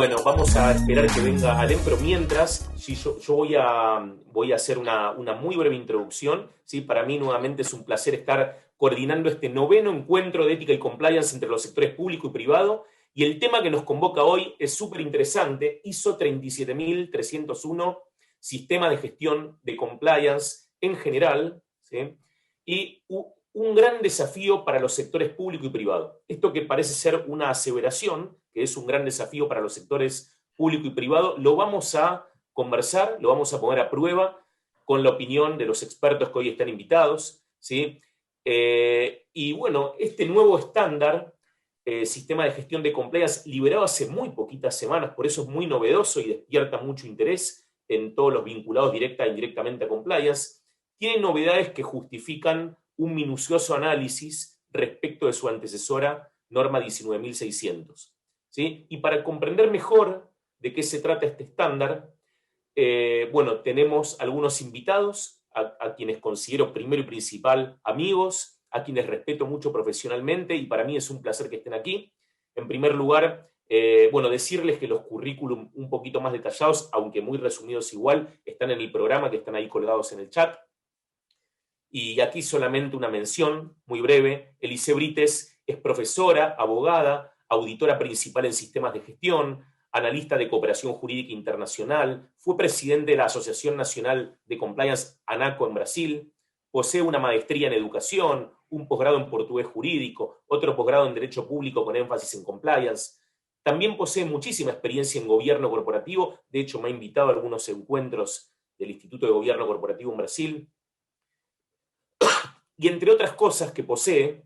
Bueno, vamos a esperar que venga Alem, pero mientras, sí, yo voy a hacer una muy breve introducción. ¿Sí? Para mí nuevamente es un placer estar coordinando este noveno encuentro de ética y compliance entre los sectores público y privado. Y el tema que nos convoca hoy es súper interesante, ISO 37301, Sistema de Gestión de Compliance en general, ¿sí? Y un gran desafío para los sectores público y privado. Esto que parece ser una aseveración, que es un gran desafío para los sectores público y privado, lo vamos a conversar, lo vamos a poner a prueba con la opinión de los expertos que hoy están invitados, ¿sí? Y bueno, este nuevo estándar, sistema de gestión de compliance, liberado hace muy poquitas semanas, por eso es muy novedoso y despierta mucho interés en todos los vinculados directa e indirectamente a compliance, tiene novedades que justifican un minucioso análisis respecto de su antecesora, norma 19.600. ¿Sí? Y para comprender mejor de qué se trata este estándar, bueno, tenemos algunos invitados, a quienes considero primero y principal amigos, a quienes respeto mucho profesionalmente, y para mí es un placer que estén aquí. En primer lugar, bueno, decirles que los currículum un poquito más detallados, aunque muy resumidos igual, están en el programa, que están ahí colgados en el chat. Y aquí solamente una mención muy breve. Elise Brites es profesora, abogada, auditora principal en sistemas de gestión, analista de cooperación jurídica internacional, fue presidente de la Asociación Nacional de Compliance ANACO en Brasil, posee una maestría en educación, un posgrado en portugués jurídico, otro posgrado en derecho público con énfasis en compliance. También posee muchísima experiencia en gobierno corporativo, de hecho me ha invitado a algunos encuentros del Instituto de Gobierno Corporativo en Brasil. Y entre otras cosas que posee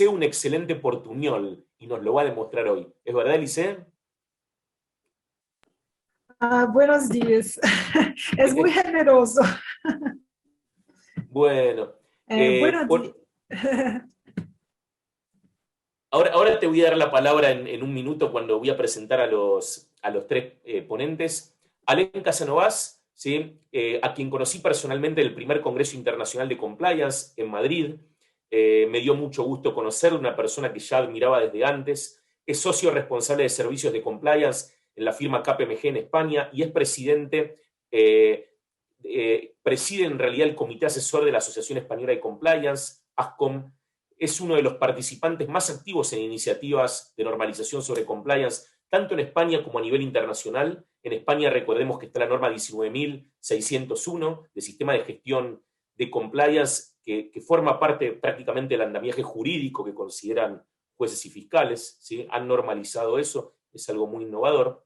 un excelente portuñol, y nos lo va a demostrar hoy. ¿Es verdad, Elise? Buenos días. Es muy generoso. Bueno. Buenos días. Ahora te voy a dar la palabra en un minuto cuando voy a presentar a los tres ponentes. Alem Casanovas, ¿sí? A quien conocí personalmente en el primer Congreso Internacional de Compliance en Madrid. Me dio mucho gusto conocerlo, una persona que ya admiraba desde antes. Es socio responsable de servicios de compliance en la firma KPMG en España y es presidente, preside en realidad el Comité Asesor de la Asociación Española de Compliance, ASCOM. Es uno de los participantes más activos en iniciativas de normalización sobre compliance, tanto en España como a nivel internacional. En España recordemos que está la norma 19.601 de sistema de gestión de compliance, que forma parte prácticamente del andamiaje jurídico que consideran jueces y fiscales, ¿sí? Han normalizado eso, es algo muy innovador.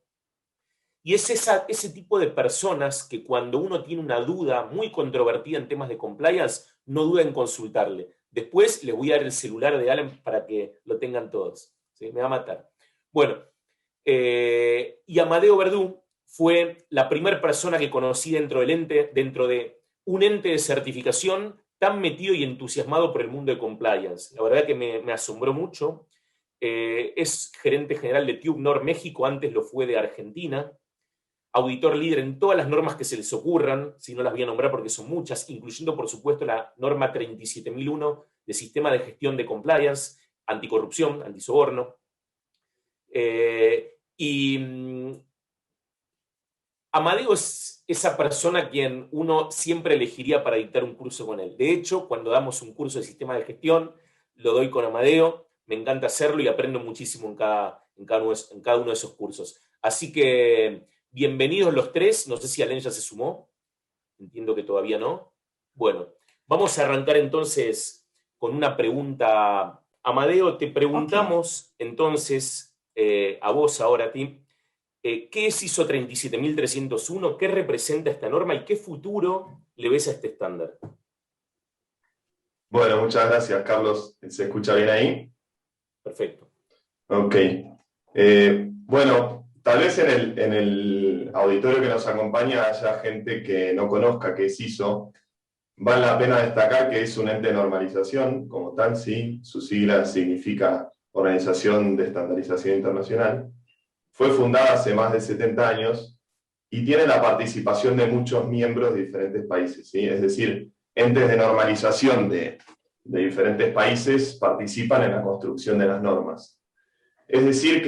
Y es ese tipo de personas que cuando uno tiene una duda muy controvertida en temas de compliance, no duda en consultarle. Después les voy a dar el celular de Allen para que lo tengan todos. ¿Sí? Me va a matar. Bueno, y Amadeo Verdú fue la primera persona que conocí dentro de un ente de certificación tan metido y entusiasmado por el mundo de compliance. La verdad que me asombró mucho. Es gerente general de TubeNor México, antes lo fue de Argentina. Auditor líder en todas las normas que se les ocurran, si no las voy a nombrar porque son muchas, incluyendo por supuesto la norma 37.001 de sistema de gestión de compliance, anticorrupción, antisoborno. Amadeo es esa persona a quien uno siempre elegiría para dictar un curso con él. De hecho, cuando damos un curso de sistema de gestión, lo doy con Amadeo, me encanta hacerlo y aprendo muchísimo en cada uno de esos cursos. Así que bienvenidos los tres, no sé si Alen ya se sumó, entiendo que todavía no. Bueno, vamos a arrancar entonces con una pregunta. Amadeo, te preguntamos entonces, a vos ahora, a ti, ¿qué es ISO 37301? ¿Qué representa esta norma y qué futuro le ves a este estándar? Bueno, muchas gracias, Carlos. ¿Se escucha bien ahí? Perfecto. Ok. Bueno, tal vez en el auditorio que nos acompaña haya gente que no conozca qué es ISO. Vale la pena destacar que es un ente de normalización, como tal, sí. Su sigla significa Organización de Estandarización Internacional. Fue fundada hace más de 70 años y tiene la participación de muchos miembros de diferentes países, ¿sí? Es decir, entes de normalización de diferentes países participan en la construcción de las normas. Es decir,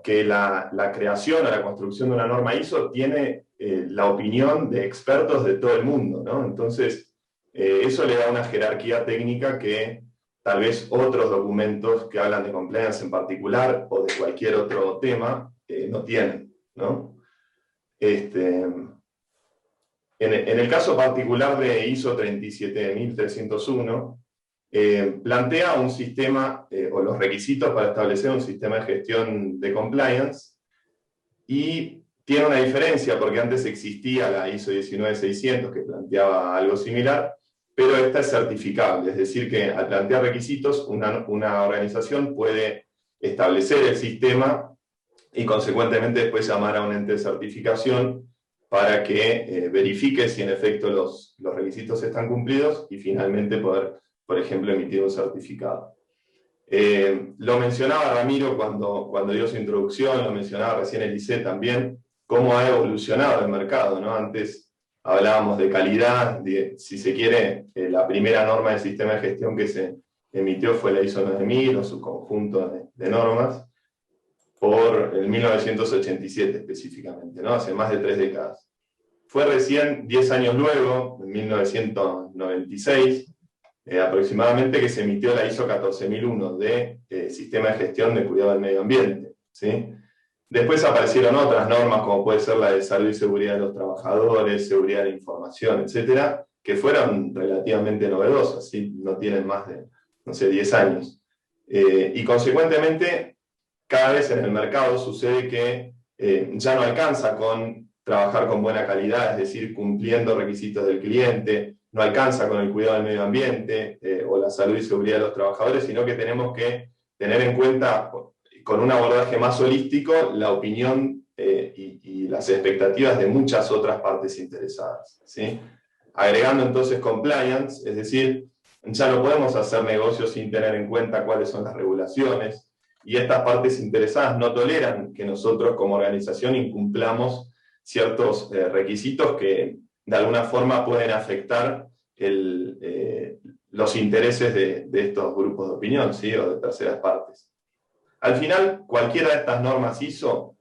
que la creación o la construcción de una norma ISO tiene la opinión de expertos de todo el mundo, ¿no? Entonces, eso le da una jerarquía técnica que tal vez otros documentos que hablan de compliance en particular o de cualquier otro tema no tienen, ¿no? En el caso particular de ISO 37301, plantea un sistema o los requisitos para establecer un sistema de gestión de compliance y tiene una diferencia porque antes existía la ISO 19600 que planteaba algo similar, pero esta es certificable, es decir que al plantear requisitos una organización puede establecer el sistema y consecuentemente después llamar a un ente de certificación para que verifique si en efecto los requisitos están cumplidos y finalmente poder, por ejemplo, emitir un certificado. Lo mencionaba Ramiro cuando dio su introducción, lo mencionaba recién Elisée también, cómo ha evolucionado el mercado, ¿no? Antes hablábamos de calidad, si se quiere, la primera norma del sistema de gestión que se emitió fue la ISO 9000 o su conjunto de normas, por el 1987 específicamente, ¿no? Hace más de 3 décadas. Fue recién 10 años luego, en 1996, aproximadamente, que se emitió la ISO 14001 de Sistema de Gestión de Cuidado del Medio Ambiente, ¿sí? Después aparecieron otras normas, como puede ser la de Salud y Seguridad de los Trabajadores, Seguridad de la Información, etcétera, que fueron relativamente novedosas, ¿sí? No tienen más de, no sé, 10 años. Y consecuentemente, cada vez en el mercado sucede que ya no alcanza con trabajar con buena calidad, es decir, cumpliendo requisitos del cliente, no alcanza con el cuidado del medio ambiente o la salud y seguridad de los trabajadores, sino que tenemos que tener en cuenta, con un abordaje más holístico, la opinión y las expectativas de muchas otras partes interesadas, ¿sí? Agregando entonces compliance, es decir, ya no podemos hacer negocios sin tener en cuenta cuáles son las regulaciones, y estas partes interesadas no toleran que nosotros como organización incumplamos ciertos requisitos que de alguna forma pueden afectar los intereses de estos grupos de opinión, ¿sí? O de terceras partes. Al final, cualquiera de estas normas ISO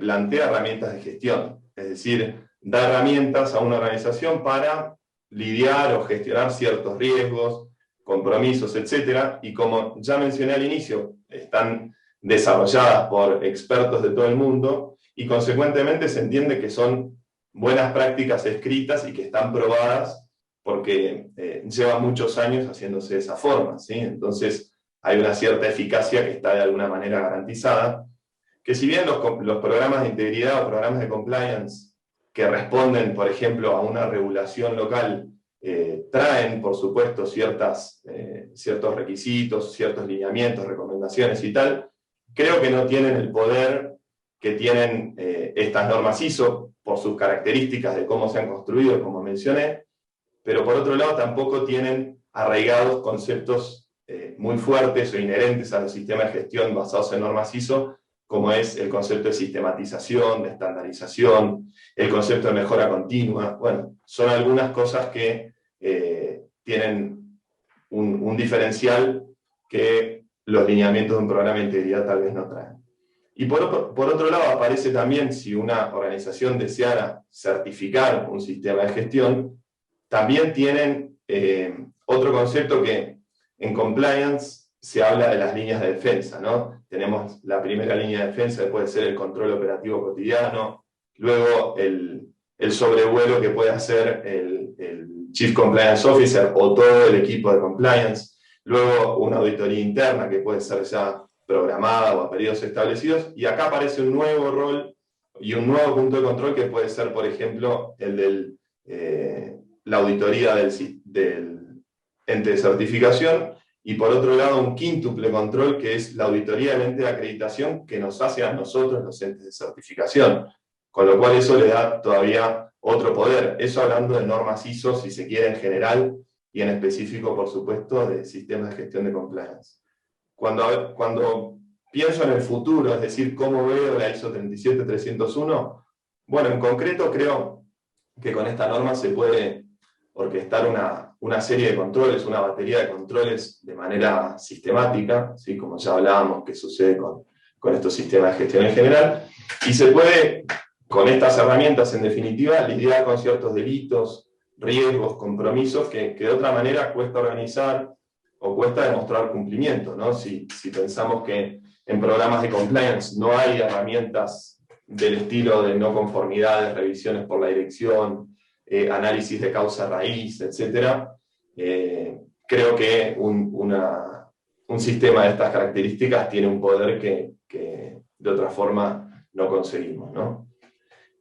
plantea herramientas de gestión, es decir, da herramientas a una organización para lidiar o gestionar ciertos riesgos, compromisos, etc. Y como ya mencioné al inicio, están desarrolladas por expertos de todo el mundo y consecuentemente se entiende que son buenas prácticas escritas y que están probadas porque llevan muchos años haciéndose de esa forma, ¿sí? Entonces hay una cierta eficacia que está de alguna manera garantizada, que si bien los programas de integridad o programas de compliance que responden, por ejemplo, a una regulación local, traen, por supuesto, ciertos requisitos, ciertos lineamientos, recomendaciones y tal, creo que no tienen el poder que tienen estas normas ISO por sus características de cómo se han construido, como mencioné, pero por otro lado tampoco tienen arraigados conceptos muy fuertes o inherentes a los sistemas de gestión basados en normas ISO, como es el concepto de sistematización, de estandarización, el concepto de mejora continua. Bueno, son algunas cosas que tienen un diferencial que los lineamientos de un programa de integridad tal vez no traen. Y por otro lado aparece también, si una organización deseara certificar un sistema de gestión, también tienen otro concepto que en compliance se habla de las líneas de defensa, ¿no? Tenemos la primera línea de defensa, que puede ser el control operativo cotidiano, luego el sobrevuelo que puede hacer el Chief Compliance Officer o todo el equipo de compliance, luego una auditoría interna que puede ser ya programada o a periodos establecidos, y acá aparece un nuevo rol y un nuevo punto de control que puede ser, por ejemplo, el de la auditoría del ente de certificación, y por otro lado un quíntuple control que es la auditoría del ente de acreditación que nos hace a nosotros los entes de certificación, con lo cual eso le da todavía otro poder. Eso hablando de normas ISO, si se quiere, en general, y en específico, por supuesto, de sistemas de gestión de compliance. Cuando pienso en el futuro, es decir, cómo veo la ISO 37301, bueno, en concreto creo que con esta norma se puede orquestar una serie de controles, una batería de controles de manera sistemática, ¿sí? Como ya hablábamos que sucede con estos sistemas de gestión en general, y se puede, con estas herramientas, en definitiva, lidiar con ciertos delitos, riesgos, compromisos que de otra manera cuesta organizar o cuesta demostrar cumplimiento, ¿no? Si pensamos que en programas de compliance no hay herramientas del estilo de no conformidades, revisiones por la dirección, análisis de causa raíz, etc., creo que un sistema de estas características tiene un poder que de otra forma no conseguimos, ¿no?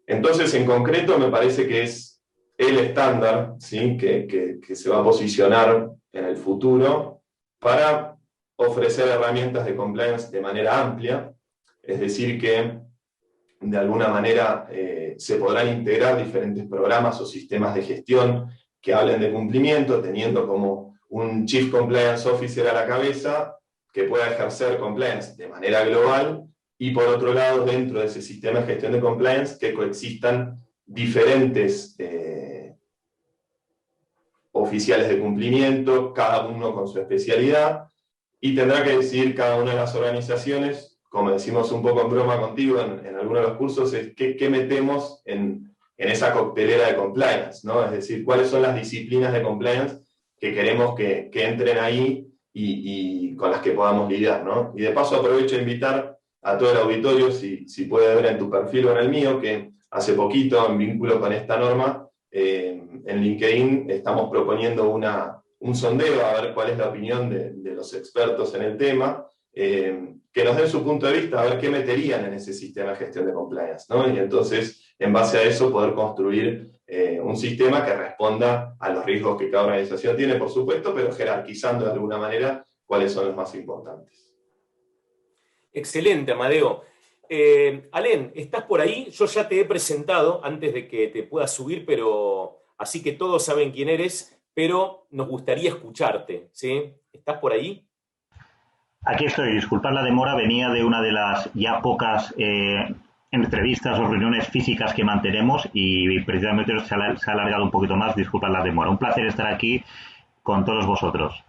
Entonces, en concreto, me parece que es el estándar, ¿sí?, que se va a posicionar en el futuro para ofrecer herramientas de compliance de manera amplia, es decir, que de alguna manera se podrán integrar diferentes programas o sistemas de gestión que hablen de cumplimiento, teniendo como un Chief Compliance Officer a la cabeza que pueda ejercer compliance de manera global, y por otro lado, dentro de ese sistema de gestión de compliance, que coexistan diferentes oficiales de cumplimiento, cada uno con su especialidad, y tendrá que decidir cada una de las organizaciones, como decimos un poco en broma contigo en algunos de los cursos, es qué metemos en esa coctelera de compliance, ¿no? Es decir, cuáles son las disciplinas de compliance que queremos que entren ahí y con las que podamos lidiar, ¿no? Y de paso aprovecho a invitar a todo el auditorio, si puede ver en tu perfil o en el mío, que hace poquito, en vínculo con esta norma, en LinkedIn estamos proponiendo un sondeo a ver cuál es la opinión de los expertos en el tema, que nos den su punto de vista, a ver qué meterían en ese sistema de gestión de compliance, ¿no? Y entonces, en base a eso, poder construir un sistema que responda a los riesgos que cada organización tiene, por supuesto, pero jerarquizando de alguna manera cuáles son los más importantes. Excelente, Amadeo. Alén, ¿estás por ahí? Yo ya te he presentado antes de que te puedas subir, pero así que todos saben quién eres, pero nos gustaría escucharte, ¿sí? ¿Estás por ahí? Aquí estoy, disculpad la demora, venía de una de las ya pocas entrevistas o reuniones físicas que mantenemos y precisamente se ha alargado un poquito más, disculpad la demora. Un placer estar aquí con todos vosotros.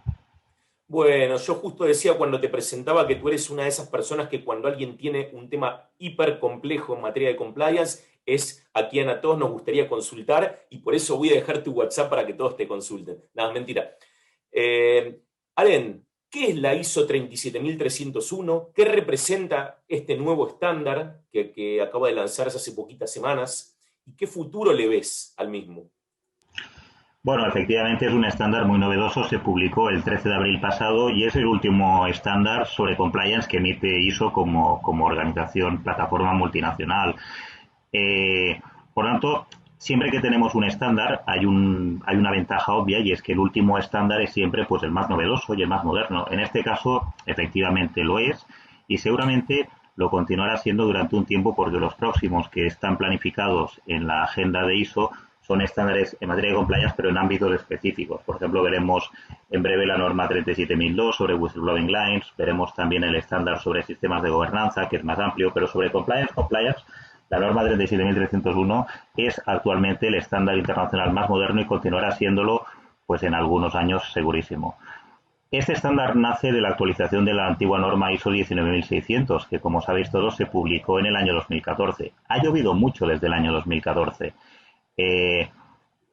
Bueno, yo justo decía cuando te presentaba que tú eres una de esas personas que cuando alguien tiene un tema hiper complejo en materia de compliance, es a quien a todos nos gustaría consultar, y por eso voy a dejar tu WhatsApp para que todos te consulten. Nada, mentira. Alén, ¿qué es la ISO 37301? ¿Qué representa este nuevo estándar que acaba de lanzarse hace poquitas semanas? ¿Y qué futuro le ves al mismo? Bueno, efectivamente es un estándar muy novedoso, se publicó el 13 de abril pasado y es el último estándar sobre compliance que emite ISO como organización, plataforma multinacional. Por lo tanto, siempre que tenemos un estándar hay una ventaja obvia, y es que el último estándar es siempre pues el más novedoso y el más moderno. En este caso, efectivamente lo es, y seguramente lo continuará siendo durante un tiempo, porque los próximos que están planificados en la agenda de ISO son estándares en materia de compliance, pero en ámbitos específicos. Por ejemplo, veremos en breve la norma 37002 sobre whistleblowing lines, veremos también el estándar sobre sistemas de gobernanza, que es más amplio, pero sobre compliance, la norma 37301 es actualmente el estándar internacional más moderno y continuará siéndolo pues en algunos años segurísimo. Este estándar nace de la actualización de la antigua norma ISO 19600, que como sabéis todos se publicó en el año 2014. Ha llovido mucho desde el año 2014.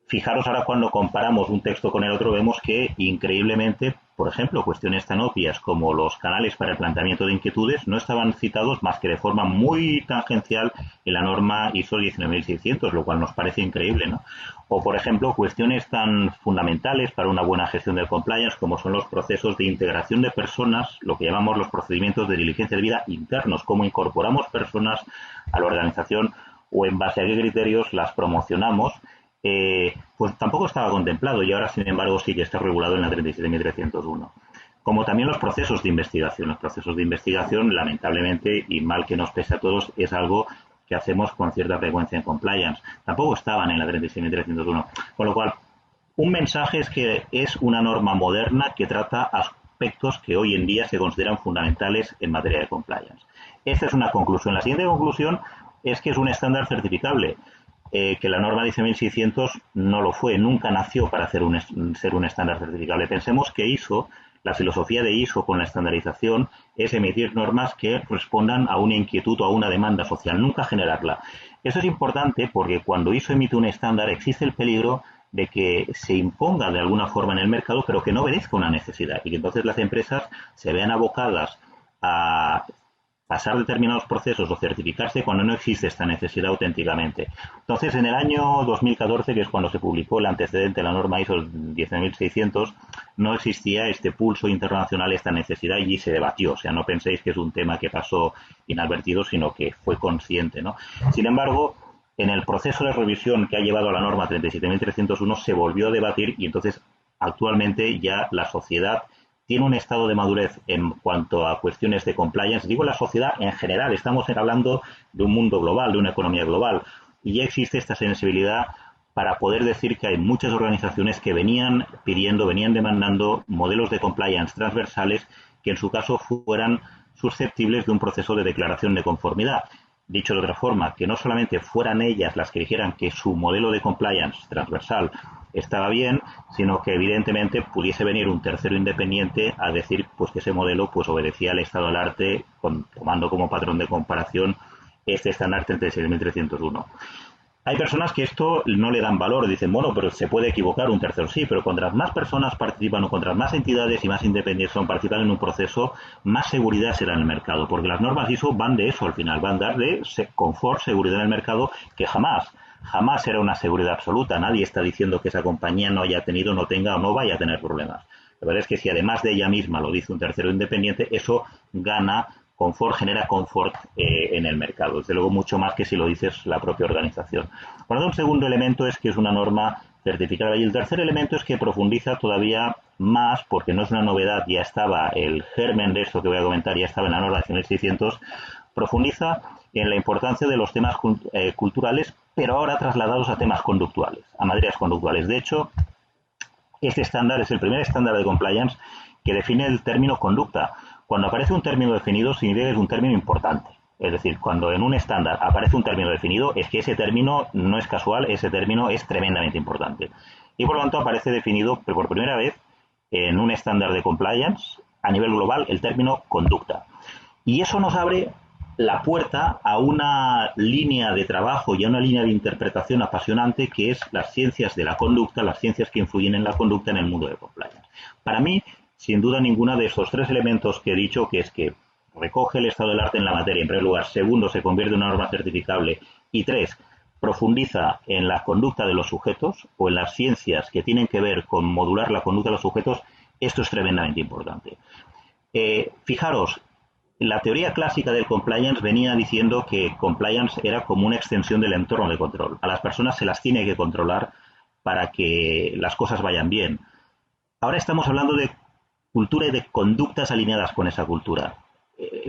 Fijaros ahora cuando comparamos un texto con el otro, vemos que increíblemente, por ejemplo, cuestiones tan obvias como los canales para el planteamiento de inquietudes no estaban citados más que de forma muy tangencial en la norma ISO 19600, lo cual nos parece increíble, ¿no? O, por ejemplo, cuestiones tan fundamentales para una buena gestión del compliance como son los procesos de integración de personas, lo que llamamos los procedimientos de diligencia debida internos, cómo incorporamos personas a la organización o en base a qué criterios las promocionamos, pues tampoco estaba contemplado, y ahora, sin embargo, sí que está regulado en la 37301. Como también los procesos de investigación. Los procesos de investigación, lamentablemente, y mal que nos pese a todos, es algo que hacemos con cierta frecuencia en compliance. Tampoco estaban en la 37301. Con lo cual, un mensaje es que es una norma moderna que trata aspectos que hoy en día se consideran fundamentales en materia de compliance. Esta es una conclusión. La siguiente conclusión es que es un estándar certificable. Que la norma 19600 no lo fue, nunca nació para ser un estándar certificable. Pensemos que ISO La filosofía de ISO con la estandarización es emitir normas que respondan a una inquietud o a una demanda social, nunca generarla. Eso es importante porque cuando ISO emite un estándar existe el peligro de que se imponga de alguna forma en el mercado, pero que no obedezca una necesidad y que entonces las empresas se vean abocadas a pasar determinados procesos o certificarse cuando no existe esta necesidad auténticamente. Entonces, en el año 2014, que es cuando se publicó el antecedente de la norma ISO 10600, no existía este pulso internacional, esta necesidad, y se debatió. O sea, no penséis que es un tema que pasó inadvertido, sino que fue consciente, ¿no? Sin embargo, en el proceso de revisión que ha llevado a la norma 37.301 se volvió a debatir y entonces actualmente ya la sociedad tiene un estado de madurez en cuanto a cuestiones de compliance. Digo la sociedad en general, estamos hablando de un mundo global, de una economía global, y ya existe esta sensibilidad para poder decir que hay muchas organizaciones que venían pidiendo, venían demandando modelos de compliance transversales que en su caso fueran susceptibles de un proceso de declaración de conformidad. Dicho de otra forma, que no solamente fueran ellas las que dijeran que su modelo de compliance transversal estaba bien, sino que evidentemente pudiese venir un tercero independiente a decir pues que ese modelo pues obedecía al estado del arte, tomando como patrón de comparación este estándar 36.301. Hay personas que esto no le dan valor, dicen, bueno, pero se puede equivocar un tercero, sí, pero cuantas más personas participan o cuantas más entidades y más independientes participan en un proceso, más seguridad será en el mercado, porque las normas ISO van de eso al final, van a dar de confort, seguridad en el mercado, que jamás será una seguridad absoluta. Nadie está diciendo que esa compañía no haya tenido, no tenga o no vaya a tener problemas. La verdad es que si además de ella misma lo dice un tercero independiente, eso gana confort, genera confort en el mercado. Desde luego mucho más que si lo dices la propia organización. Por lo tanto, un segundo elemento es que es una norma certificada y el tercer elemento es que profundiza todavía más, porque no es una novedad, ya estaba el germen de esto que voy a comentar, ya estaba en la norma 10600, profundiza en la importancia de los temas culturales, pero ahora trasladados a temas conductuales, a materias conductuales. De hecho, este estándar es el primer estándar de compliance que define el término conducta. Cuando aparece un término definido, significa que es un término importante. Es decir, cuando en un estándar aparece un término definido, es que ese término no es casual, ese término es tremendamente importante. Y por lo tanto aparece definido por primera vez en un estándar de compliance a nivel global el término conducta. Y eso nos abre la puerta a una línea de trabajo y a una línea de interpretación apasionante que es las ciencias de la conducta, las ciencias que influyen en la conducta en el mundo de compliance. Para mí, sin duda ninguna de estos tres elementos que he dicho, que es que recoge el estado del arte en la materia, en primer lugar, segundo, se convierte en una norma certificable y tres, profundiza en la conducta de los sujetos o en las ciencias que tienen que ver con modular la conducta de los sujetos, esto es tremendamente importante. Fijaros, la teoría clásica del compliance venía diciendo que compliance era como una extensión del entorno de control. A las personas se las tiene que controlar para que las cosas vayan bien. Ahora estamos hablando de cultura y de conductas alineadas con esa cultura.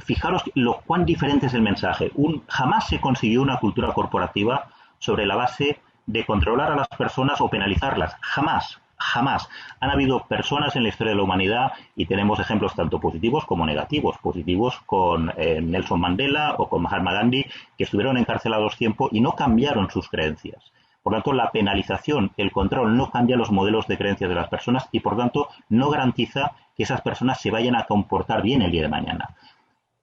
Fijaros cuán diferente es el mensaje. Jamás se consiguió una cultura corporativa sobre la base de controlar a las personas o penalizarlas. Jamás. Han habido personas en la historia de la humanidad y tenemos ejemplos tanto positivos como negativos. Positivos con Nelson Mandela o con Mahatma Gandhi, que estuvieron encarcelados tiempo y no cambiaron sus creencias. Por lo tanto, la penalización, el control no cambia los modelos de creencias de las personas y, por tanto, no garantiza que esas personas se vayan a comportar bien el día de mañana.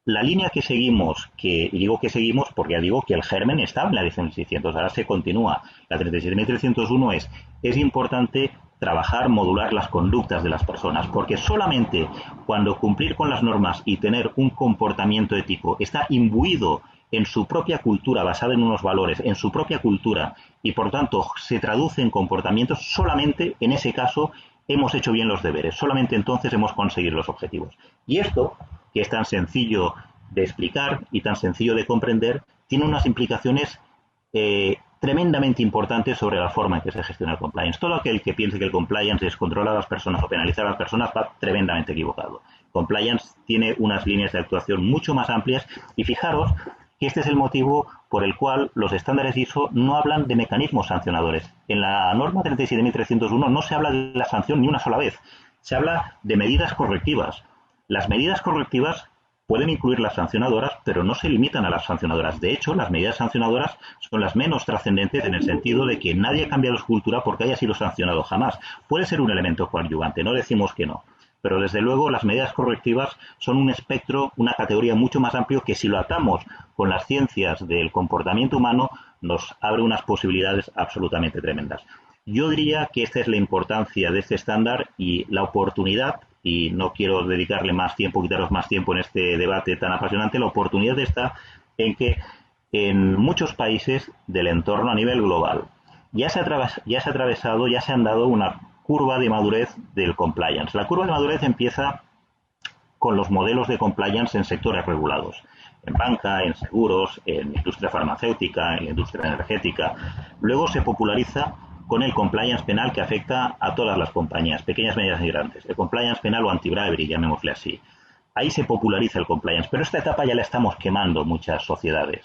La línea que seguimos, y digo que seguimos porque ya digo que el germen estaba en la 10600, ahora se continúa. La 37.301 es importante trabajar, modular las conductas de las personas, porque solamente cuando cumplir con las normas y tener un comportamiento ético está imbuido en su propia cultura, basada en unos valores, en su propia cultura, y por tanto se traduce en comportamientos, solamente en ese caso hemos hecho bien los deberes, solamente entonces hemos conseguido los objetivos. Y esto, que es tan sencillo de explicar y tan sencillo de comprender, tiene unas implicaciones tremendamente importantes sobre la forma en que se gestiona el compliance. Todo aquel que piense que el compliance es controlar a las personas o penalizar a las personas va tremendamente equivocado. Compliance tiene unas líneas de actuación mucho más amplias y fijaros que este es el motivo por el cual los estándares ISO no hablan de mecanismos sancionadores. En la norma 37.301 no se habla de la sanción ni una sola vez. Se habla de medidas correctivas. Las medidas correctivas pueden incluir las sancionadoras, pero no se limitan a las sancionadoras. De hecho, las medidas sancionadoras son las menos trascendentes en el sentido de que nadie ha cambiado su cultura porque haya sido sancionado jamás. Puede ser un elemento coadyuvante, no decimos que no. pero desde luego las medidas correctivas son un espectro, una categoría mucho más amplio que si lo atamos con las ciencias del comportamiento humano nos abre unas posibilidades absolutamente tremendas. Yo diría que esta es la importancia de este estándar y la oportunidad, y no quiero dedicarle más tiempo, quitaros más tiempo en este debate tan apasionante, la oportunidad está en que en muchos países del entorno a nivel global ya se han dado una curva de madurez del compliance. La curva de madurez empieza con los modelos de compliance en sectores regulados, en banca, en seguros, en industria farmacéutica, en la industria energética. Luego se populariza con el compliance penal que afecta a todas las compañías, pequeñas, medianas y grandes. El compliance penal o anti-bribery, llamémosle así. Ahí se populariza el compliance, pero esta etapa ya la estamos quemando muchas sociedades.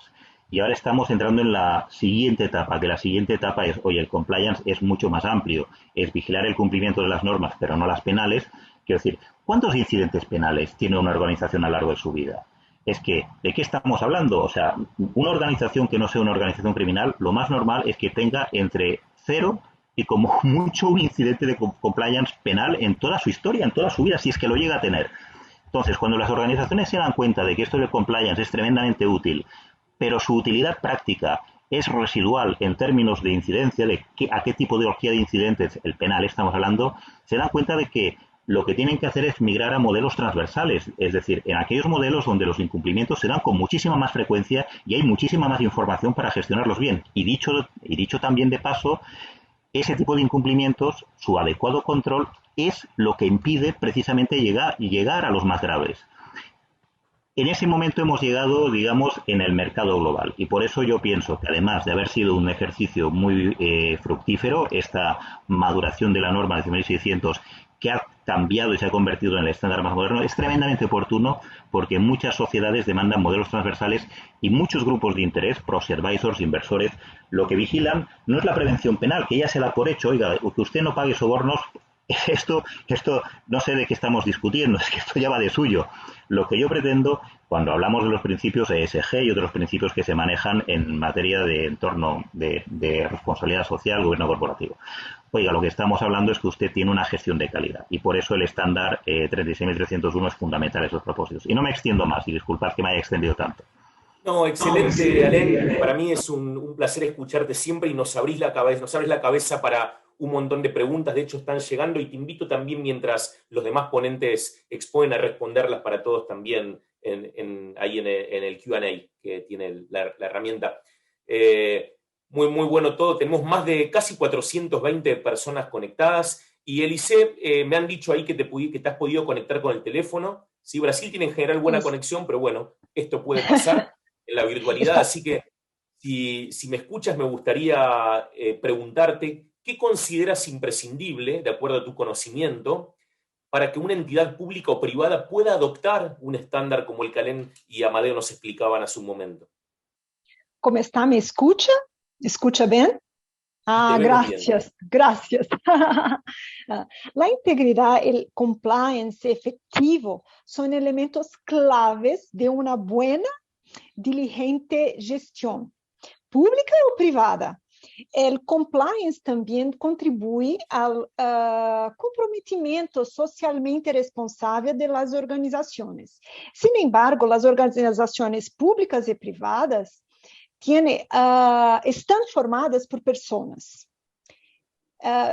Y ahora estamos entrando en la siguiente etapa, que la siguiente etapa es, oye, el compliance es mucho más amplio, es vigilar el cumplimiento de las normas, pero no las penales. Quiero decir, ¿cuántos incidentes penales tiene una organización a lo largo de su vida? Es que, ¿de qué estamos hablando? O sea, una organización que no sea una organización criminal, lo más normal es que tenga entre 0 y como mucho un incidente de compliance penal en toda su historia, en toda su vida, si es que lo llega a tener. Entonces, cuando las organizaciones se dan cuenta de que esto del compliance es tremendamente útil, pero su utilidad práctica es residual en términos de incidencia, de a qué tipología de incidentes, el penal estamos hablando, se dan cuenta de que lo que tienen que hacer es migrar a modelos transversales, es decir, en aquellos modelos donde los incumplimientos se dan con muchísima más frecuencia y hay muchísima más información para gestionarlos bien. Y dicho también de paso, ese tipo de incumplimientos, su adecuado control, es lo que impide precisamente llegar a los más graves. En ese momento hemos llegado, digamos, en el mercado global y por eso yo pienso que además de haber sido un ejercicio muy fructífero, esta maduración de la norma de 1600 que ha cambiado y se ha convertido en el estándar más moderno, es tremendamente oportuno porque muchas sociedades demandan modelos transversales y muchos grupos de interés, pros-advisors, inversores, lo que vigilan no es la prevención penal, que ya se da por hecho, oiga, que usted no pague sobornos, esto no sé de qué estamos discutiendo, es que esto ya va de suyo. Lo que yo pretendo, cuando hablamos de los principios ESG y otros principios que se manejan en materia de entorno de responsabilidad social, gobierno corporativo. Oiga, lo que estamos hablando es que usted tiene una gestión de calidad y por eso el estándar 36.301 es fundamental en esos propósitos. Y no me extiendo más y disculpad que me haya extendido tanto. No, excelente, Alain. Para mí es un placer escucharte siempre y nos abres la cabeza para un montón de preguntas. De hecho, están llegando y te invito también, mientras los demás ponentes exponen, a responderlas para todos también ahí en el Q&A que tiene la herramienta. Muy, muy bueno todo. Tenemos más de casi 420 personas conectadas. Y Elise, me han dicho ahí que te has podido conectar con el teléfono. Sí, Brasil tiene en general buena conexión, pero bueno, esto puede pasar en la virtualidad. Así que si me escuchas, me gustaría preguntarte qué consideras imprescindible, de acuerdo a tu conocimiento, para que una entidad pública o privada pueda adoptar un estándar como el que Alain y Amadeo nos explicaban hace un momento. ¿Cómo está? ¿Me escucha? ¿Escucha bien? Gracias, gracias. La integridad y el compliance efectivo son elementos claves de una buena, diligente gestión, pública o privada. El compliance también contribuye al comprometimiento socialmente responsable de las organizaciones. Sin embargo, las organizaciones públicas y privadas están formadas por personas.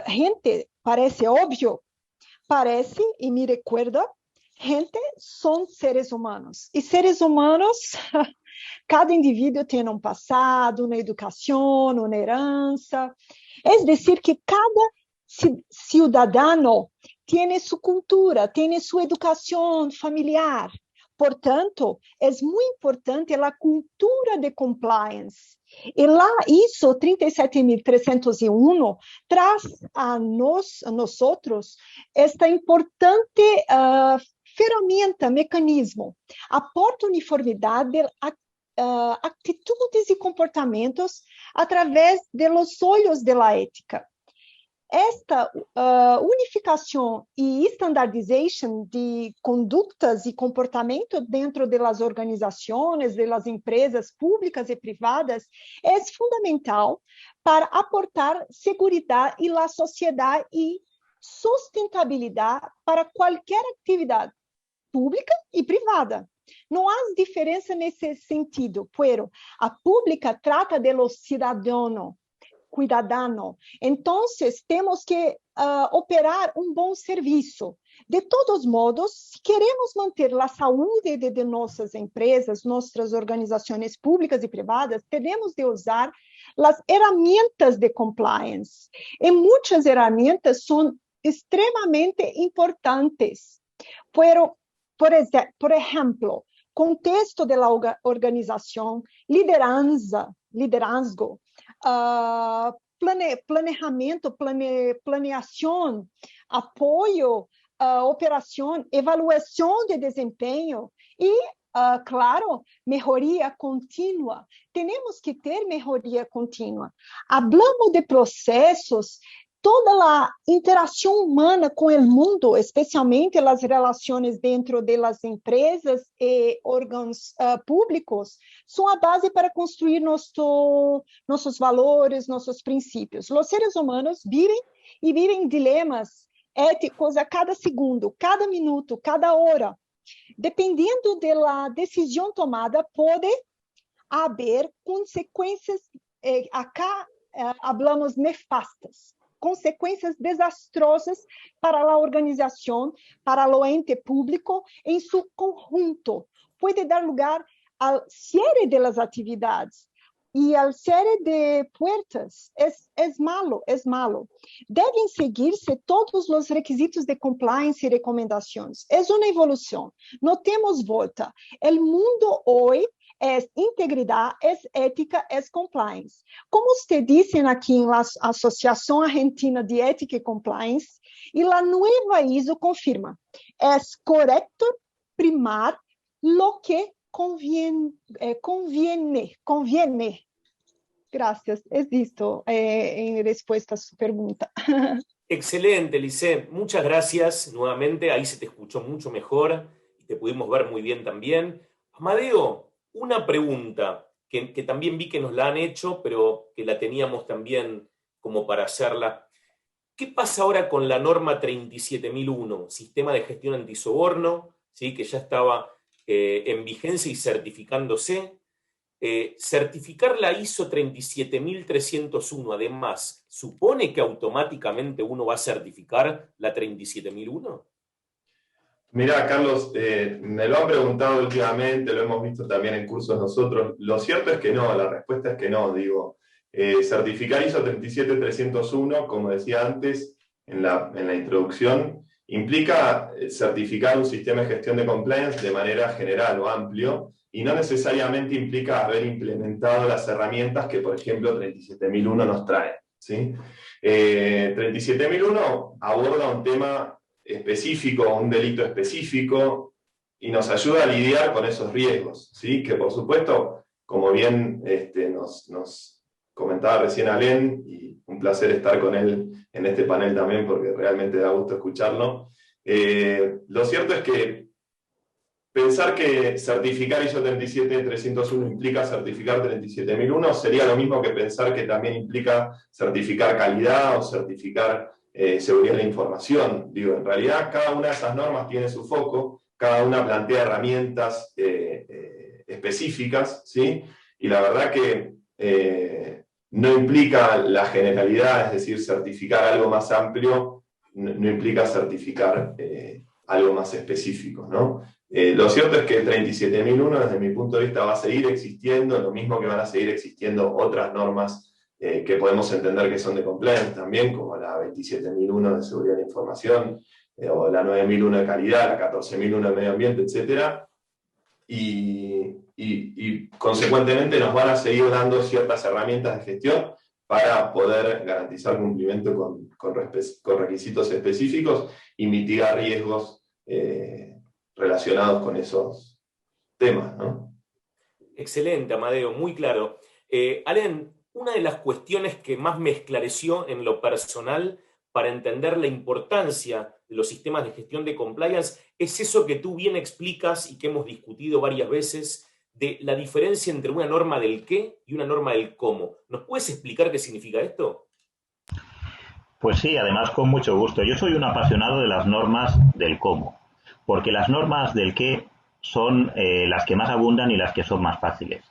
Gente, parece obvio, parece y me recuerda, gente son seres humanos. Y seres humanos, cada indivíduo tiene un pasado, una educación, una heranza. Es decir, que cada ciudadano tiene su cultura, tiene su educación familiar. Por tanto, es muy importante la cultura de compliance. Y la ISO 37301 trae a nosotros esta importante ferramenta, mecanismo, aporta uniformidade de atitudes e comportamentos através de los olhos de la ética. Esta unificação e standardization de condutas e comportamento dentro das organizações, das empresas públicas e privadas é fundamental para aportar segurança e a sociedade e sustentabilidad para cualquier actividad pública y privada. Não há diferença nesse sentido, pero a pública trata de los ciudadanos, cuidadano. Então, temos que operar bom serviço. De todos modos, se queremos manter a saúde de nossas empresas, nossas organizações públicas e privadas, temos de usar as ferramentas de compliance. E muitas ferramentas são extremamente importantes. Pero, por exemplo, contexto da organização, liderazgo, planejamento, planeação, apoio, operação, avaliação de desempenho e, claro, melhoria contínua. Temos que ter melhoria contínua. Hablamos de processos, toda a interação humana com o mundo, especialmente as relações dentro das empresas e órgãos públicos, são a base para construir nossos valores, nossos princípios. Os seres humanos vivem dilemas éticos a cada segundo, cada minuto, cada hora. Dependendo da decisão tomada, pode haver consequências, acá hablamos nefastas, consequências desastrosas para a organização, para o ente público em seu conjunto. Pode dar lugar ao cierre das atividades e ao cierre de puertas. É malo. Devem seguir-se todos os requisitos de compliance e recomendações. É uma evolução. Não temos volta. O mundo hoje é integridade, é ética, é compliance. Como vocês dizem aqui na Associação Argentina de Ética e Compliance, e a nova ISO confirma, é correto primar lo que conviene. Gracias. Es esto en respuesta a su pregunta. Excelente, Lisset. Muchas gracias nuevamente. Ahí se te escuchó mucho mejor y te pudimos ver muy bien también. Amadeo, una pregunta que también vi que nos la han hecho, pero que la teníamos también como para hacerla. ¿Qué pasa ahora con la norma 37001, Sistema de Gestión Antisoborno, ¿sí? Que ya estaba en vigencia y certificándose? Certificar la ISO 37301, además, ¿supone que automáticamente uno va a certificar la 37001? Mirá, Carlos, me lo han preguntado últimamente, lo hemos visto también en cursos nosotros. Lo cierto es que no, la respuesta es que no, digo. Certificar ISO 37301, como decía antes en la introducción, implica certificar un sistema de gestión de compliance de manera general o amplio, y no necesariamente implica haber implementado las herramientas que, por ejemplo, 37001 nos trae, ¿sí? 37001 aborda un tema específico, un delito específico, y nos ayuda a lidiar con esos riesgos, ¿sí? Que, por supuesto, como bien nos comentaba recién Alén, y un placer estar con él en este panel también, porque realmente da gusto escucharlo, lo cierto es que pensar que certificar ISO 37301 implica certificar 37001 sería lo mismo que pensar que también implica certificar calidad o certificar seguridad de la información. Digo, en realidad cada una de esas normas tiene su foco, cada una plantea herramientas específicas, ¿sí? Y la verdad que no implica la generalidad, es decir, certificar algo más amplio no implica certificar algo más específico, ¿no? Lo cierto es que el 37001, desde mi punto de vista, va a seguir existiendo, lo mismo que van a seguir existiendo otras normas que podemos entender que son de compliance también, como la 27001 de seguridad de la información, o la 9001 de calidad, la 14001 de medio ambiente, etc. Y consecuentemente nos van a seguir dando ciertas herramientas de gestión para poder garantizar cumplimiento con requisitos específicos y mitigar riesgos relacionados con esos temas, ¿no? Excelente, Amadeo, muy claro. Alén, una de las cuestiones que más me esclareció en lo personal para entender la importancia de los sistemas de gestión de compliance es eso que tú bien explicas y que hemos discutido varias veces, de la diferencia entre una norma del qué y una norma del cómo. ¿Nos puedes explicar qué significa esto? Pues sí, además con mucho gusto. Yo soy un apasionado de las normas del cómo, porque las normas del qué son las que más abundan y las que son más fáciles.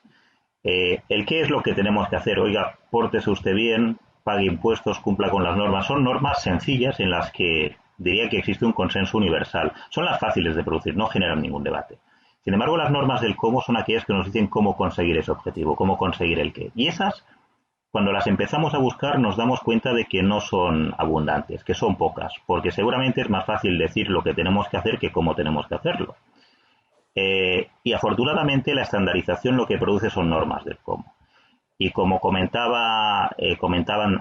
El qué es lo que tenemos que hacer. Oiga, pórtese usted bien, pague impuestos, cumpla con las normas. Son normas sencillas en las que diría que existe un consenso universal. Son las fáciles de producir, no generan ningún debate. Sin embargo, las normas del cómo son aquellas que nos dicen cómo conseguir ese objetivo, cómo conseguir el qué. Y esas, cuando las empezamos a buscar, nos damos cuenta de que no son abundantes, que son pocas, porque seguramente es más fácil decir lo que tenemos que hacer que cómo tenemos que hacerlo. Y afortunadamente la estandarización lo que produce son normas del cómo. Y como comentaban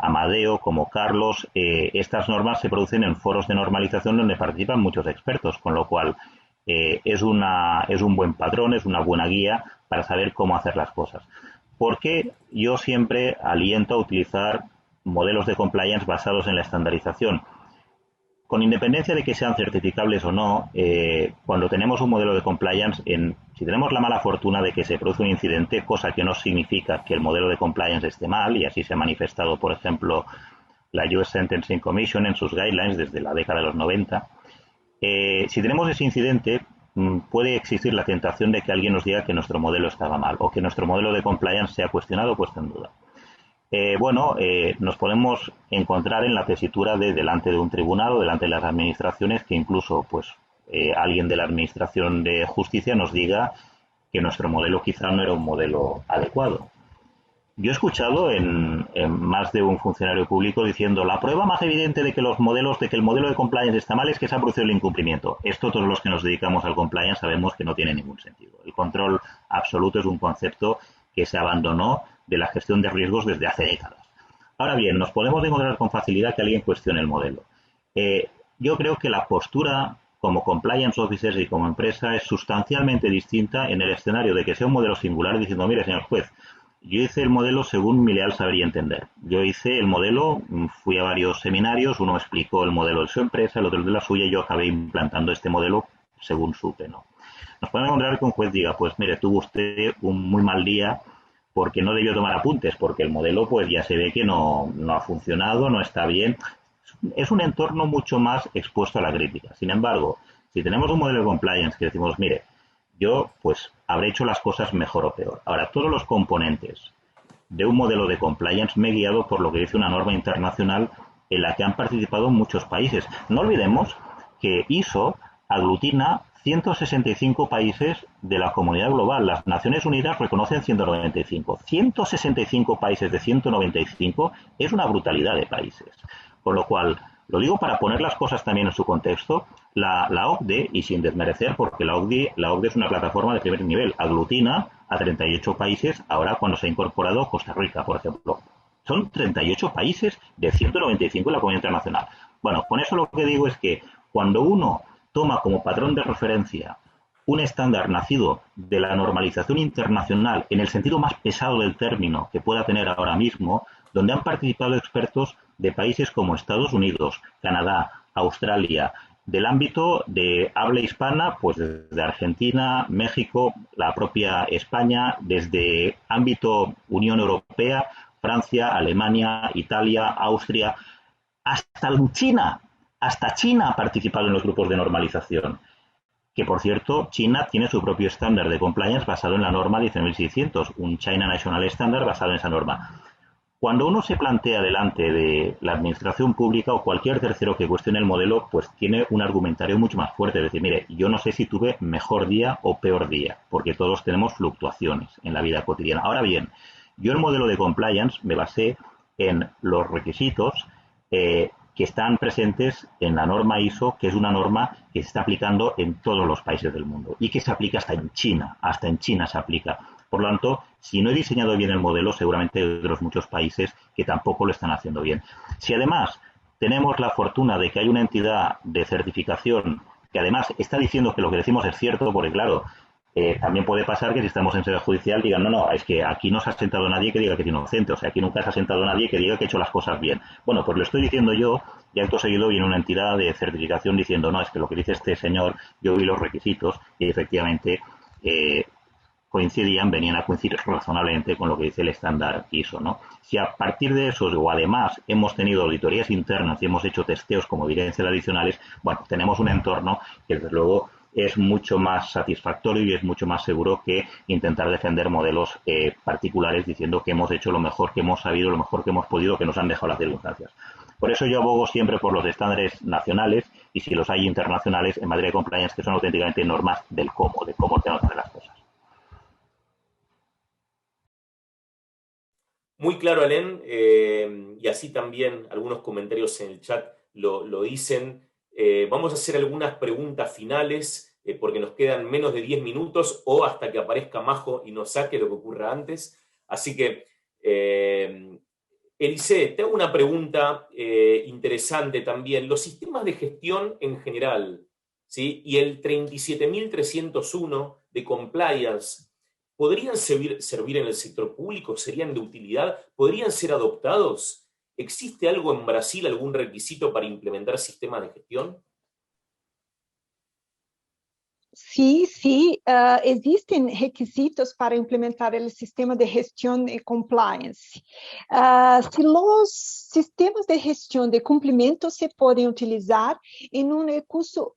Amadeo, como Carlos, estas normas se producen en foros de normalización donde participan muchos expertos, con lo cual es un buen patrón, es una buena guía para saber cómo hacer las cosas. Porque yo siempre aliento a utilizar modelos de compliance basados en la estandarización. Con independencia de que sean certificables o no, cuando tenemos un modelo de compliance, si tenemos la mala fortuna de que se produce un incidente, cosa que no significa que el modelo de compliance esté mal, y así se ha manifestado, por ejemplo, la US Sentencing Commission en sus guidelines desde la década de los 90, si tenemos ese incidente, puede existir la tentación de que alguien nos diga que nuestro modelo estaba mal o que nuestro modelo de compliance sea cuestionado o puesto en duda. Nos podemos encontrar en la tesitura de delante de un tribunal o delante de las administraciones que incluso alguien de la administración de justicia nos diga que nuestro modelo quizá no era un modelo adecuado. Yo he escuchado en más de un funcionario público diciendo la prueba más evidente de que el modelo de compliance está mal es que se ha producido el incumplimiento. Esto todos los que nos dedicamos al compliance sabemos que no tiene ningún sentido. El control absoluto es un concepto que se abandonó de la gestión de riesgos desde hace décadas. Ahora bien, nos podemos encontrar con facilidad que alguien cuestione el modelo. Yo creo que la postura como compliance officers y como empresa es sustancialmente distinta en el escenario de que sea un modelo singular diciendo, mire, señor juez, yo hice el modelo según mi leal saber y entender. Yo hice el modelo, fui a varios seminarios, uno explicó el modelo de su empresa, el otro el de la suya, y yo acabé implantando este modelo según supe, ¿no? Nos podemos encontrar que un juez diga, pues mire, tuvo usted un muy mal día porque no debió tomar apuntes, porque el modelo pues ya se ve que no ha funcionado, no está bien. Es un entorno mucho más expuesto a la crítica. Sin embargo, si tenemos un modelo de compliance que decimos, mire, yo pues habré hecho las cosas mejor o peor. Ahora, todos los componentes de un modelo de compliance me he guiado por lo que dice una norma internacional en la que han participado muchos países. No olvidemos que ISO aglutina 165 países de la comunidad global. Las Naciones Unidas reconocen 195. 165 países de 195 es una brutalidad de países. Con lo cual, lo digo para poner las cosas también en su contexto, la OCDE, y sin desmerecer, porque la OCDE es una plataforma de primer nivel, aglutina a 38 países, ahora cuando se ha incorporado Costa Rica, por ejemplo. Son 38 países de 195 en la comunidad internacional. Bueno, con eso lo que digo es que cuando uno toma como patrón de referencia un estándar nacido de la normalización internacional en el sentido más pesado del término que pueda tener ahora mismo, donde han participado expertos de países como Estados Unidos, Canadá, Australia, del ámbito de habla hispana, pues desde Argentina, México, la propia España, desde ámbito Unión Europea, Francia, Alemania, Italia, Austria, hasta China. Hasta China ha participado en los grupos de normalización. Que, por cierto, China tiene su propio estándar de compliance basado en la norma 19.600, un China National Standard basado en esa norma. Cuando uno se plantea delante de la administración pública o cualquier tercero que cuestione el modelo, pues tiene un argumentario mucho más fuerte. Es decir, mire, yo no sé si tuve mejor día o peor día, porque todos tenemos fluctuaciones en la vida cotidiana. Ahora bien, yo el modelo de compliance me basé en los requisitos que están presentes en la norma ISO, que es una norma que se está aplicando en todos los países del mundo y que se aplica hasta en China se aplica. Por lo tanto, si no he diseñado bien el modelo, seguramente hay otros muchos países que tampoco lo están haciendo bien. Si además tenemos la fortuna de que hay una entidad de certificación que además está diciendo que lo que decimos es cierto, porque claro, también puede pasar que si estamos en sede judicial digan, no, es que aquí no se ha sentado nadie que diga que es inocente, o sea, aquí nunca se ha sentado nadie que diga que ha hecho las cosas bien. Bueno, pues lo estoy diciendo yo, y acto seguido viene una entidad de certificación diciendo, no, es que lo que dice este señor, yo vi los requisitos y efectivamente venían a coincidir razonablemente con lo que dice el estándar ISO, ¿no? Si a partir de eso, o además hemos tenido auditorías internas y hemos hecho testeos como evidencias adicionales, bueno, tenemos un entorno que desde luego es mucho más satisfactorio y es mucho más seguro que intentar defender modelos particulares diciendo que hemos hecho lo mejor que hemos sabido, lo mejor que hemos podido, que nos han dejado las circunstancias. Por eso yo abogo siempre por los estándares nacionales y si los hay internacionales en materia de compliance que son auténticamente normas de cómo tenemos que hacer las cosas. Muy claro, Alén, y así también algunos comentarios en el chat lo dicen. Vamos a hacer algunas preguntas finales porque nos quedan menos de 10 minutos o hasta que aparezca Majo y nos saque lo que ocurra antes. Así que, Elise, te hago una pregunta interesante también. Los sistemas de gestión en general, ¿sí? Y el 37.301 de compliance, ¿podrían servir en el sector público? ¿Serían de utilidad? ¿Podrían ser adoptados? ¿Existe algo en Brasil, algún requisito para implementar sistemas de gestión? Sí, existen requisitos para implementar el sistema de gestión y compliance. Si los sistemas de gestión de cumplimiento se pueden utilizar en un recurso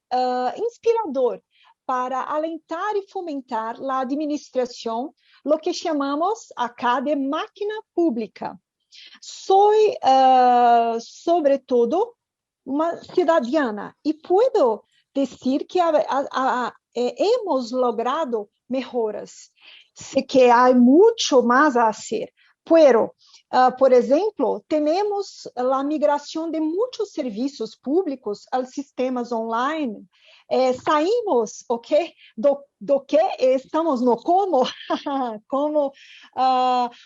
inspirador para alentar y fomentar la administración, lo que llamamos acá de máquina pública. Soy, sobre todo, una ciudadana y puedo decir que hemos logrado mejoras. Sé que hay mucho más a hacer, pero, por ejemplo, tenemos la migración de muchos servicios públicos a sistemas online. Saímos, ok, do que estamos no como, como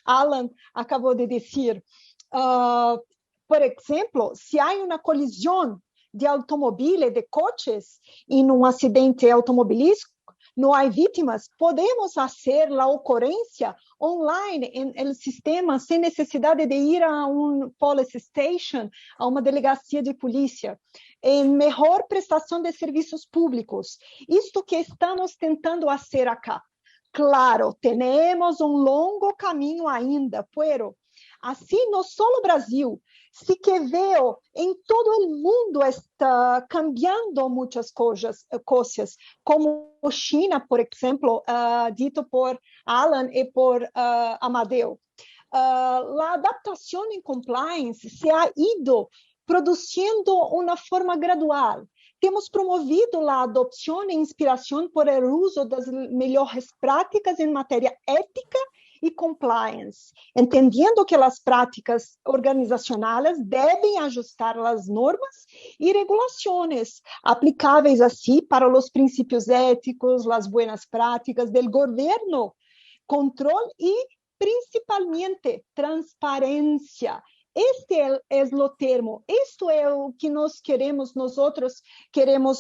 Alan acabou de dizer. Por exemplo, se há uma colisão de automóviles, de coches, em um acidente automobilístico, não há vítimas, podemos fazer a ocorrência online no sistema sem necessidade de ir a um police station, a uma delegacia de polícia. Em melhor prestação de serviços públicos. Isto que estamos tentando fazer acá. Claro, temos longo caminho ainda, pero assim, não só no Brasil, sí que veo en todo el mundo está cambiando muchas cosas, como China, por ejemplo, dito por Alan y por Amadeo. La adaptación en compliance se ha ido produciendo una forma gradual. Temos promovido a adopção e inspiração por el uso das melhores práticas em matéria ética e compliance, entendendo que as práticas organizacionais devem ajustar as normas e regulações aplicáveis assim para os princípios éticos, as boas práticas do governo, controle e, principalmente, transparência. Este é o termo, isto é o que nós queremos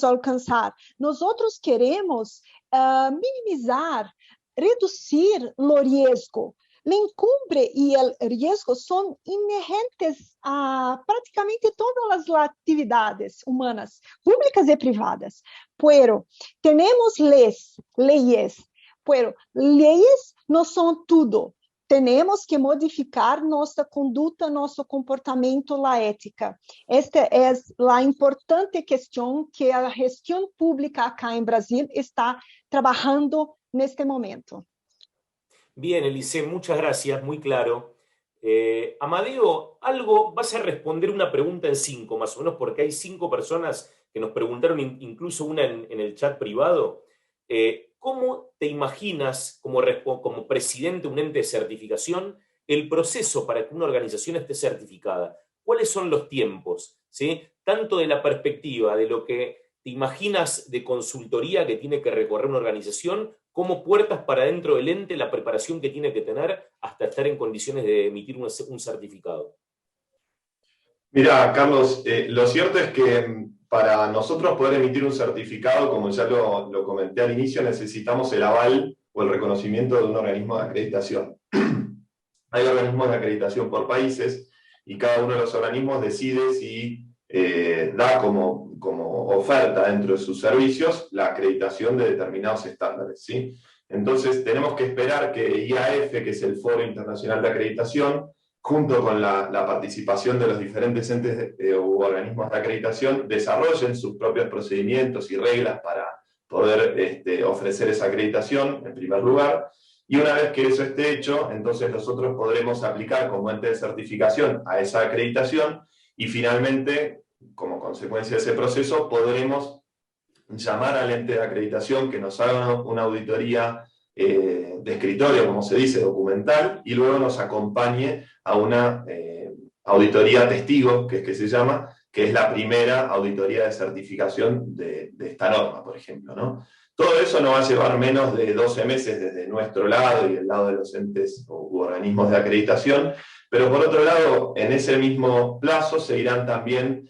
alcançar. Nós queremos minimizar, reduzir o risco. O encumbre e o risco são inerentes a praticamente todas as atividades humanas, públicas e privadas. Pero temos leis, pero leis não são tudo. Temos que modificar nossa conduta, nosso comportamento, a ética. Esta é a importante questão que a gestão pública acá em Brasil está trabalhando neste momento. Bien, Elise, muchas gracias, muy claro. Amadeo, vas a responder una pregunta en 5 más o menos, porque hay 5 personas que nos preguntaron, incluso una en el chat privado. ¿Cómo te imaginas, como presidente de un ente de certificación, el proceso para que una organización esté certificada? ¿Cuáles son los tiempos? ¿Sí? Tanto de la perspectiva de lo que te imaginas de consultoría que tiene que recorrer una organización, como puertas para dentro del ente, la preparación que tiene que tener hasta estar en condiciones de emitir un certificado. Mira, Carlos, lo cierto es que para nosotros poder emitir un certificado, como ya lo comenté al inicio, necesitamos el aval o el reconocimiento de un organismo de acreditación. Hay organismos de acreditación por países y cada uno de los organismos decide si da como oferta dentro de sus servicios la acreditación de determinados estándares, ¿sí? Entonces, tenemos que esperar que IAF, que es el Foro Internacional de Acreditación, junto con la participación de los diferentes entes u organismos de acreditación, desarrollen sus propios procedimientos y reglas para poder ofrecer esa acreditación, en primer lugar. Y una vez que eso esté hecho, entonces nosotros podremos aplicar como ente de certificación a esa acreditación y finalmente, como consecuencia de ese proceso, podremos llamar al ente de acreditación que nos haga una auditoría de escritorio, como se dice, documental, y luego nos acompañe a una auditoría testigo, que se llama, que es la primera auditoría de certificación de esta norma, por ejemplo, ¿no? Todo eso no va a llevar menos de 12 meses desde nuestro lado y el lado de los entes u organismos de acreditación, pero por otro lado, en ese mismo plazo se irán también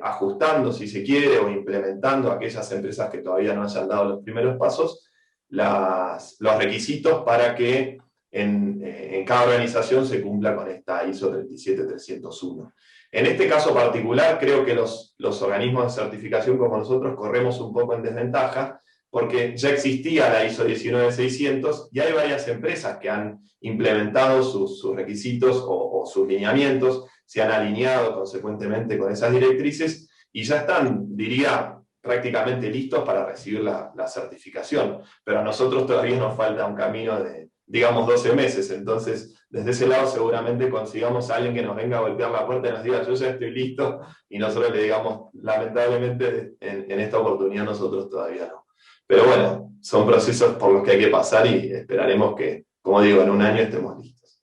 ajustando, si se quiere, o implementando aquellas empresas que todavía no hayan dado los primeros pasos, los requisitos para que en cada organización se cumpla con esta ISO 37301. En este caso particular, creo que los organismos de certificación como nosotros corremos un poco en desventaja, porque ya existía la ISO 19600 y hay varias empresas que han implementado sus requisitos o sus lineamientos, se han alineado consecuentemente con esas directrices y ya están, diría, prácticamente listos para recibir la certificación. Pero a nosotros todavía nos falta un camino de, digamos, 12 meses. Entonces, desde ese lado seguramente consigamos a alguien que nos venga a golpear la puerta y nos diga, yo ya estoy listo, y nosotros le digamos, lamentablemente, en esta oportunidad nosotros todavía no. Pero bueno, son procesos por los que hay que pasar y esperaremos que, como digo, en un año estemos listos.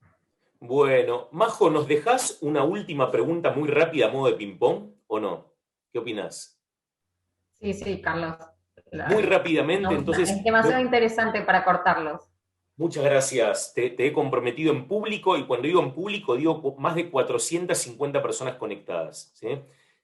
Bueno, Majo, ¿nos dejás una última pregunta muy rápida a modo de ping-pong o no? ¿Qué opinás? Sí, Carlos. Muy rápidamente, entonces... Es demasiado interesante para cortarlos. Muchas gracias. Te he comprometido en público, y cuando digo en público, digo más de 450 personas conectadas, ¿sí?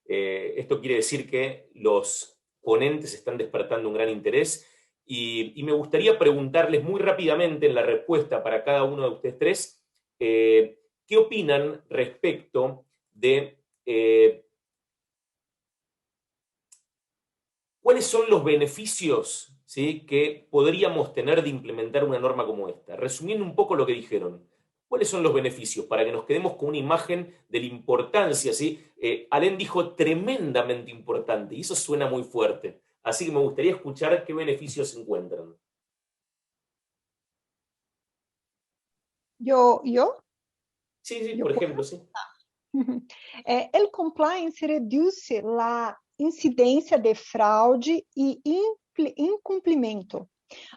Esto quiere decir que los ponentes están despertando un gran interés, y me gustaría preguntarles muy rápidamente en la respuesta para cada uno de ustedes tres, ¿qué opinan respecto de cuáles son los beneficios, ¿sí?, que podríamos tener de implementar una norma como esta? Resumiendo un poco lo que dijeron, ¿cuáles son los beneficios para que nos quedemos con una imagen de la importancia, ¿sí? Alain dijo tremendamente importante, y eso suena muy fuerte. Así que me gustaría escuchar qué beneficios se encuentran. ¿Yo? Sí, por ejemplo, sí. El compliance reduce la incidencia de fraude y incumplimento,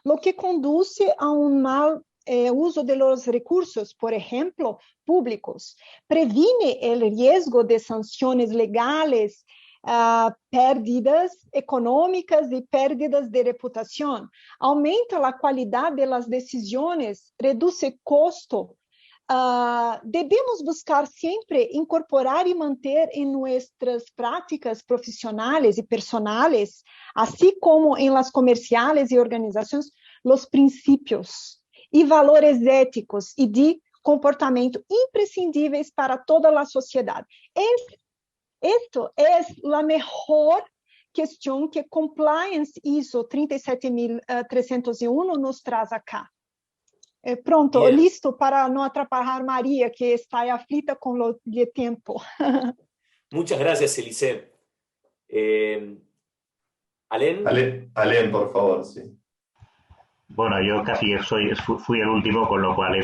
lo que conduce a un mal uso de los recursos, por ejemplo, públicos. Previne el riesgo de sanciones legales, pérdidas econômicas e pérdidas de reputação, aumenta a qualidade das decisões, reduz custo. Debemos buscar sempre incorporar e manter em nossas práticas profissionais e personais, assim como em las comerciais e organizações, os princípios e valores éticos e de comportamento imprescindíveis para toda a sociedade. Esto es la mejor questão que Compliance ISO 37301 nos traz acá. Pronto, Bien. Listo para não atrapalhar Maria, que está aflita com o tempo. Muchas gracias, Elisée. ¿Alain? Alain, por favor, sí. Bueno, yo casi fui el último, con lo cual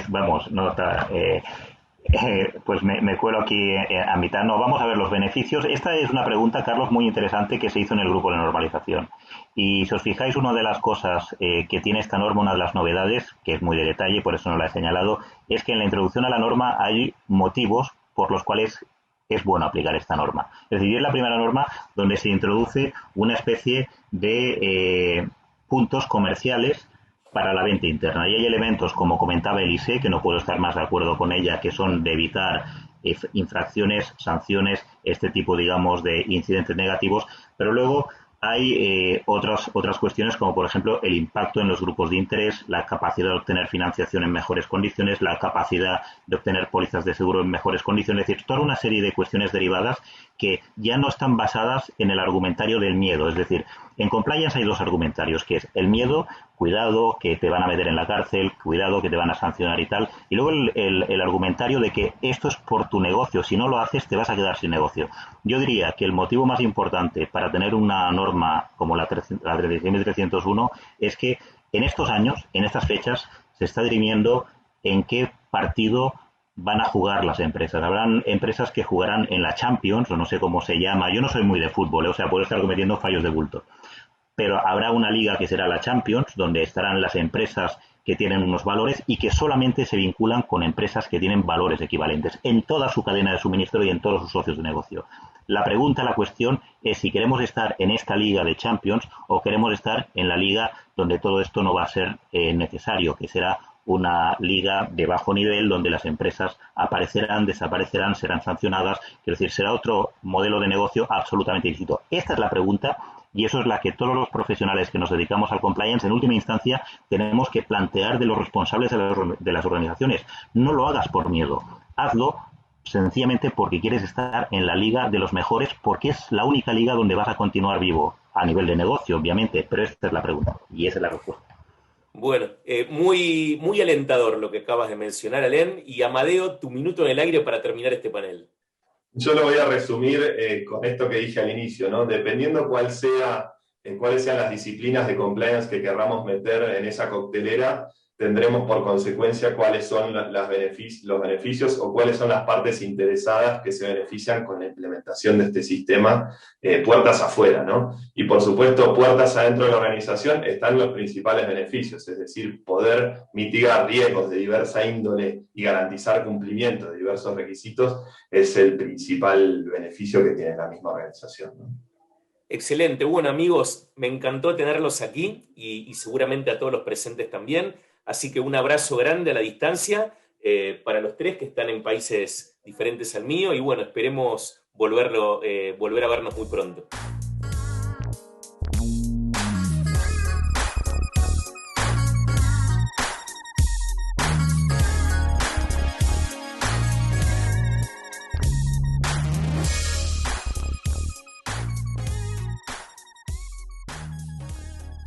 pues me cuelo aquí a mitad. No, vamos a ver los beneficios. Esta es una pregunta, Carlos, muy interesante que se hizo en el grupo de normalización. Y si os fijáis, una de las cosas que tiene esta norma, una de las novedades, que es muy de detalle, por eso no la he señalado, es que en la introducción a la norma hay motivos por los cuales es bueno aplicar esta norma. Es decir, es la primera norma donde se introduce una especie de puntos comerciales para la venta interna. Y hay elementos, como comentaba Elisée, que no puedo estar más de acuerdo con ella, que son de evitar infracciones, sanciones, este tipo, digamos, de incidentes negativos, pero luego hay otras cuestiones, como por ejemplo el impacto en los grupos de interés, la capacidad de obtener financiación en mejores condiciones, la capacidad de obtener pólizas de seguro en mejores condiciones, es decir, toda una serie de cuestiones derivadas que ya no están basadas en el argumentario del miedo. Es decir, En compliance hay dos argumentarios, que es el miedo, cuidado, que te van a meter en la cárcel, cuidado, que te van a sancionar y tal, y luego el argumentario de que esto es por tu negocio, si no lo haces te vas a quedar sin negocio. Yo diría que el motivo más importante para tener una norma como la 36.301 es que en estos años, en estas fechas, se está dirimiendo en qué partido van a jugar las empresas. Habrán empresas que jugarán en la Champions, o no sé cómo se llama. Yo no soy muy de fútbol, o sea, puedo estar cometiendo fallos de bulto. Pero habrá una liga que será la Champions, donde estarán las empresas que tienen unos valores y que solamente se vinculan con empresas que tienen valores equivalentes en toda su cadena de suministro y en todos sus socios de negocio. La pregunta, la cuestión es si queremos estar en esta liga de Champions o queremos estar en la liga donde todo esto no va a ser necesario, que será una liga de bajo nivel donde las empresas aparecerán, desaparecerán, serán sancionadas. Quiero decir, será otro modelo de negocio absolutamente distinto. Esta es la pregunta y eso es la que todos los profesionales que nos dedicamos al compliance, en última instancia, tenemos que plantear de los responsables de las organizaciones. No lo hagas por miedo, hazlo sencillamente porque quieres estar en la liga de los mejores, porque es la única liga donde vas a continuar vivo, a nivel de negocio, obviamente, pero esta es la pregunta y esa es la respuesta. Bueno, muy, muy alentador lo que acabas de mencionar, Alén. Y Amadeo, tu minuto en el aire para terminar este panel. Yo lo voy a resumir con esto que dije al inicio, ¿no? Dependiendo cuáles sean las disciplinas de compliance que querramos meter en esa coctelera, tendremos por consecuencia cuáles son los beneficios o cuáles son las partes interesadas que se benefician con la implementación de este sistema puertas afuera, ¿no? Y por supuesto, puertas adentro de la organización están los principales beneficios, es decir, poder mitigar riesgos de diversa índole y garantizar cumplimiento de diversos requisitos es el principal beneficio que tiene la misma organización, ¿no? Excelente. Bueno, amigos, me encantó tenerlos aquí y seguramente a todos los presentes también. Así que un abrazo grande a la distancia para los tres que están en países diferentes al mío y bueno, esperemos volver a vernos muy pronto.